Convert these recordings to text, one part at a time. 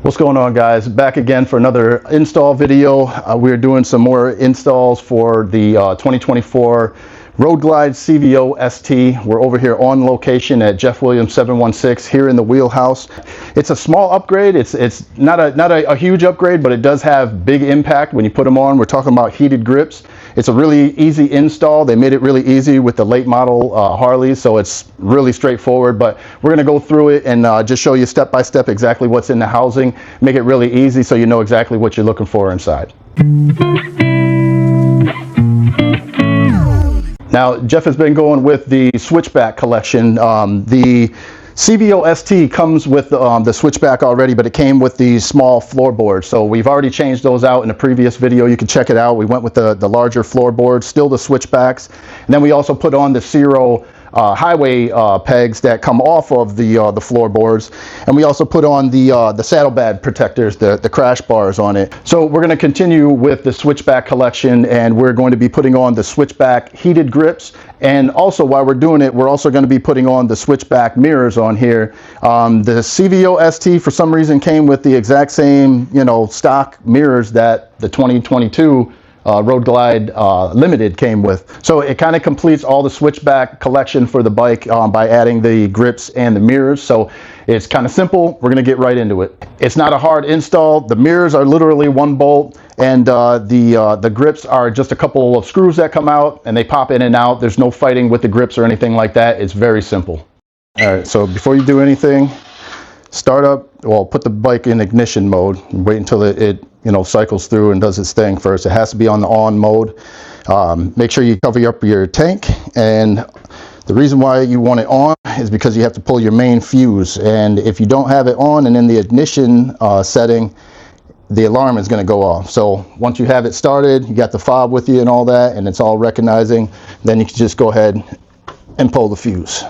What's going on, guys? Back again for another install video. We're doing some more installs for the 2024 Road Glide CVO ST. We're over here on location at Jeff Williams 716 here in the wheelhouse. It's a small upgrade. It's not a huge upgrade, but it does have big impact when you put them on. We're talking about heated grips. It's a really easy install. They made it really easy with the late model Harley, so it's really straightforward. But we're going to go through it and just show you step by step exactly what's in the housing. Make it really easy so you know exactly what you're looking for inside. Now, Jeff has been going with the Switchback collection. The CVO ST comes with the Switchback already, but it came with the small floorboards. So we've already changed those out in a previous video. You can check it out. We went with the larger floorboards, still the Switchbacks. And then we also put on the Zero highway pegs that come off of the floorboards, and we also put on the saddlebag protectors, the crash bars on it. So we're going to continue with the Switchback collection, and we're going to be putting on the Switchback heated grips, and also while we're doing it, we're also going to be putting on the Switchback mirrors on here. The CVO ST for some reason came with the exact same stock mirrors that the 2022 Road Glide Limited came with. So it kind of completes all the Switchback collection for the bike by adding the grips and the mirrors. So it's kind of simple. We're going to get right into it. It's not a hard install. The mirrors are literally one bolt, and the grips are just a couple of screws that come out and they pop in and out. There's no fighting with the grips or anything like that. It's very simple. All right, so before you do anything, start up, well, put the bike in ignition mode. Wait until it cycles through and does its thing first. It has to be on the on mode. Make sure you cover up your tank, and the reason why you want it on is because you have to pull your main fuse, and if you don't have it on and in the ignition setting, the alarm is going to go off. So once you have it started, you got the fob with you and all that, and it's all recognizing, then you can just go ahead and pull the fuse.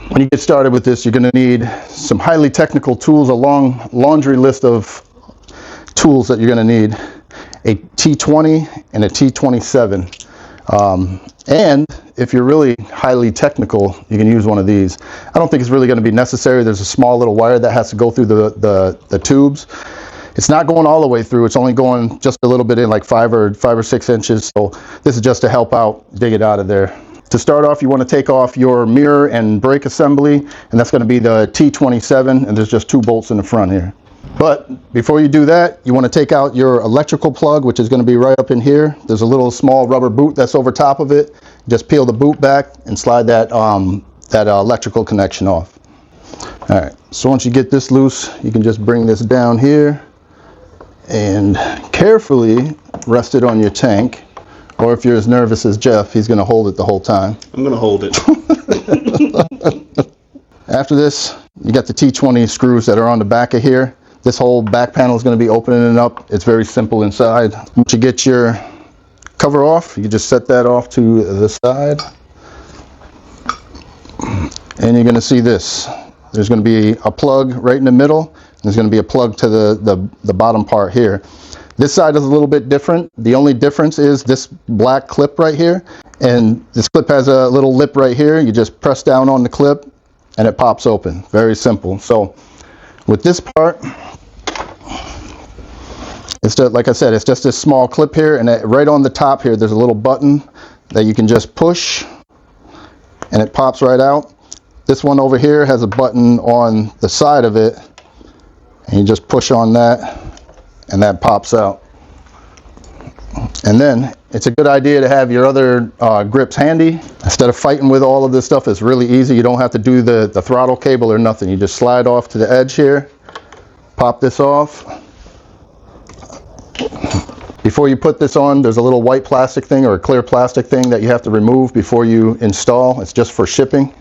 When you get started with this, you're going to need some highly technical tools, a long laundry list of tools that you're going to need: a T20 and a T27. And if you're really highly technical, you can use one of these. I don't think it's really going to be necessary. There's a small little wire that has to go through the tubes. It's not going all the way through. It's only going just a little bit in, like 5 or 6 inches. So this is just to help out dig it out of there. To start off, you want to take off your mirror and brake assembly, and that's going to be the T27, and there's just 2 bolts in the front here. But before you do that, you want to take out your electrical plug, which is going to be right up in here. There's a little small rubber boot that's over top of it. Just peel the boot back and slide that electrical connection off. All right, so once you get this loose, you can just bring this down here and carefully rest it on your tank. Or if you're as nervous as Jeff, he's going to hold it the whole time. I'm going to hold it. After this, you got the T20 screws that are on the back of here. This whole back panel is going to be opening up. It's very simple inside. Once you get your cover off, you can just set that off to the side. And you're going to see this. There's going to be a plug right in the middle. There's going to be a plug to the bottom part here. This side is a little bit different. The only difference is this black clip right here, and this clip has a little lip right here. You just press down on the clip and it pops open. Very simple. So with this part, it's just, like I said, it's just this small clip here, and right on the top here there's a little button that you can just push and it pops right out. This one over here has a button on the side of it, and you just push on that and that pops out. And then it's a good idea to have your other grips handy. Instead of fighting with all of this stuff, it's really easy. You don't have to do the throttle cable or nothing. You just slide off to the edge here, pop this off. Before you put this on, there's a little white plastic thing or a clear plastic thing that you have to remove before you install. It's just for shipping.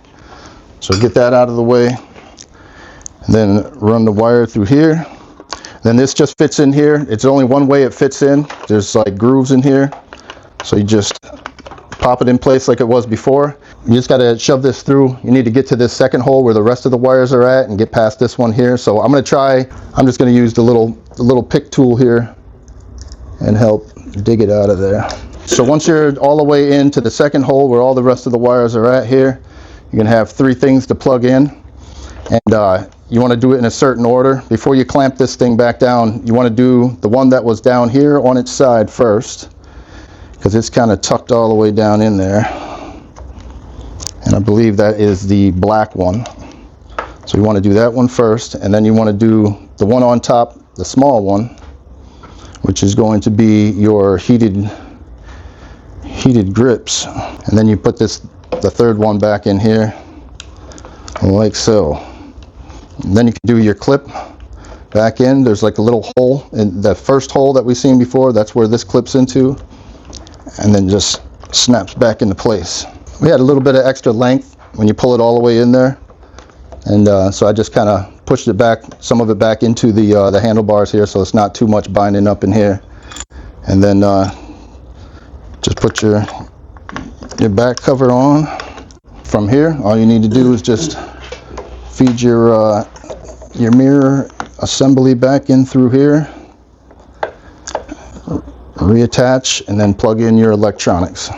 So get that out of the way. And then run the wire through here. Then this just fits in here. It's only one way it fits in. There's like grooves in here. So you just pop it in place like it was before. You just got to shove this through. You need to get to this second hole where the rest of the wires are at and get past this one here. So I'm just going to use the little pick tool here and help dig it out of there. So once you're all the way into the second hole where all the rest of the wires are at here, you're going to have 3 things to plug in. And you want to do it in a certain order. Before you clamp this thing back down, you want to do the one that was down here on its side first, because it's kind of tucked all the way down in there. And I believe that is the black one. So you want to do that one first, and then you want to do the one on top, the small one, which is going to be your heated grips. And then you put the third one back in here, like so. And then you can do your clip back in. There's like a little hole, and the first hole that we've seen before, that's where this clips into, and then just snaps back into place. We had a little bit of extra length when you pull it all the way in there, and so I just kind of pushed it back, some of it back into the handlebars here, so it's not too much binding up in here. And then just put your back cover on. From here, all you need to do is just feed your mirror assembly back in through here, reattach, and then plug in your electronics.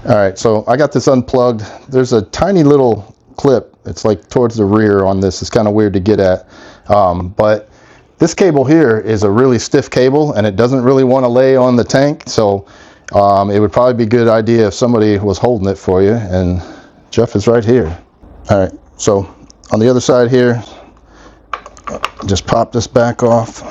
All right, so I got this unplugged. There's a tiny little clip. It's like towards the rear on this. It's kind of weird to get at, but this cable here is a really stiff cable, and it doesn't really want to lay on the tank. So it would probably be a good idea if somebody was holding it for you, and Jeff is right here. All right, so on the other side here, just pop this back off,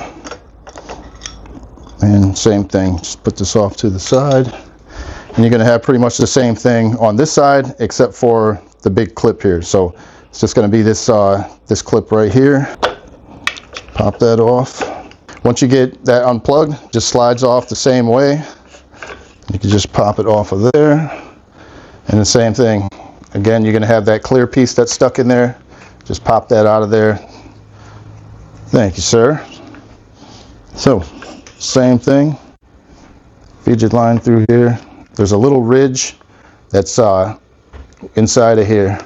and same thing, just put this off to the side, and you're going to have pretty much the same thing on this side except for the big clip here. So it's just going to be this this clip right here. Pop that off. Once you get that unplugged, just slides off the same way. You can just pop it off of there, and the same thing again. You're going to have that clear piece that's stuck in there. Just pop that out of there. Thank you, sir. So same thing, feed your line through here. There's a little ridge that's inside of here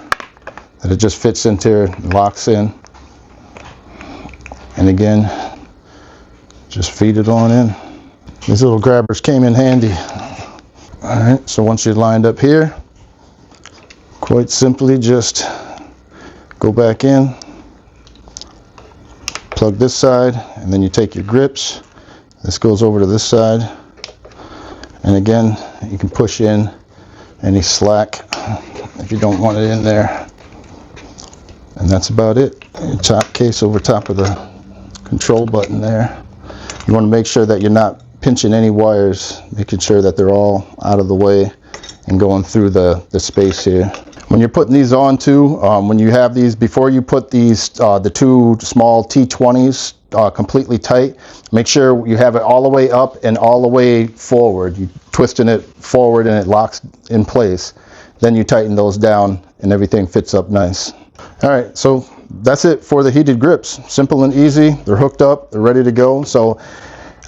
that it just fits into, locks in, and again just feed it on in. These little grabbers came in handy. All right, so once you're lined up here, quite simply just go back in, plug this side, and then you take your grips. This goes over to this side, and again you can push in any slack if you don't want it in there, and that's about it. Your top case over top of the control button there. You want to make sure that you're not pinching any wires, making sure that they're all out of the way and going through the space here. When you're putting these on too, when you have these, before you put these, the two small T20s completely tight, make sure you have it all the way up and all the way forward. You're twisting it forward and it locks in place. Then you tighten those down and everything fits up nice. All right, so that's it for the heated grips. Simple and easy. They're hooked up, they're ready to go. So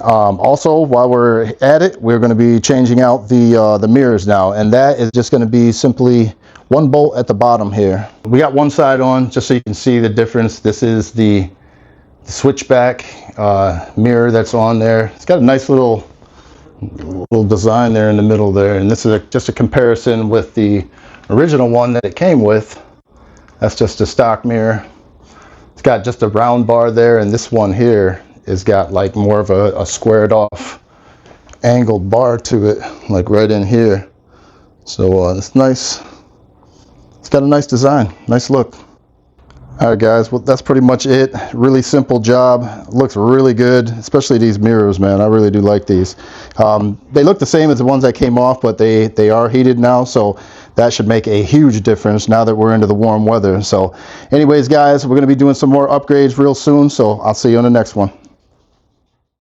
also, while we're at it, we're going to be changing out the mirrors now, and that is just going to be simply one bolt at the bottom here. We got one side on just so you can see the difference. This is the switchback mirror that's on there. It's got a nice little design there in the middle there, and this is just a comparison with the original one that it came with. That's just a stock mirror. It's got just a round bar there, and this one here has got like more of a squared off angled bar to it, like right in here. So it's nice. It's got a nice design, nice look. All right guys, well that's pretty much it. Really simple job. It looks really good, especially these mirrors, man. I really do like these. They look the same as the ones that came off, but they are heated now, so that should make a huge difference now that we're into the warm weather. So anyways guys, we're going to be doing some more upgrades real soon, so I'll see you on the next one.